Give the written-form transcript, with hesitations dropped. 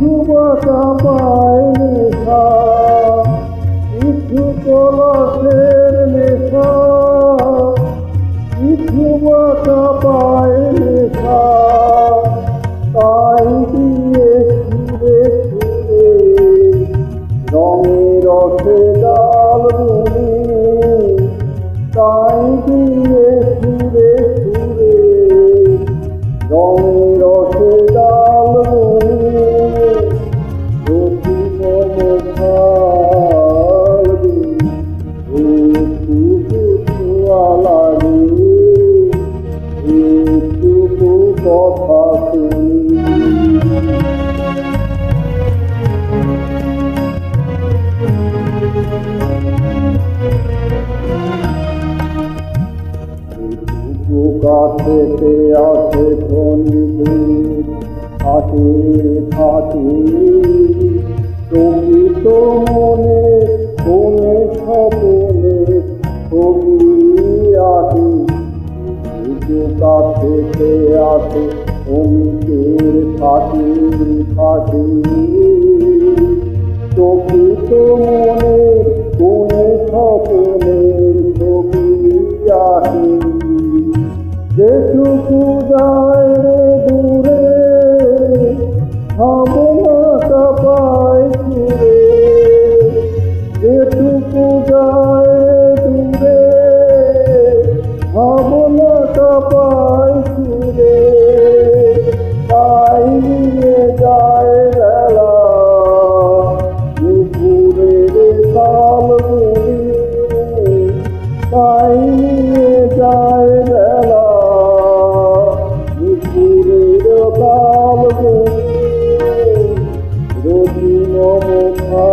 কিছু বাঁচা পায় নেশা, কিছু পলাশের নেশা, কিছু বাঁচা পায় নেশা, তাই দিয়ে সুরে সুরে রঙে রসে ডাল বুনি, তাই দিয়ে সুরে সুরে রঙে রসে ডাল বুনি, একটু ছোঁয়া লাগে, একটু কথা শুনি। কাছেতে আসে ধনীতে থাকে থাকে, প্রকৃত মনে কোনে স্বপনে ছবি আঁকে। কাছেতে আসে ধনীতের থাকে থাকে, প্রকৃত মনে কোনে স্বপনের ছবি আঁকে। যেটুকু যায় রে দূরে ভাবনাটা পায় সুরে, যেটুকু যায় রে দূরে ভাবনাটা পায় সুরে, তাই নিয়ে যায় বেলা দুপুরের কাল বুনি, তাই নিয়ে যায় বেলা দুপুরের কাল বুনি, রোদিন মুখা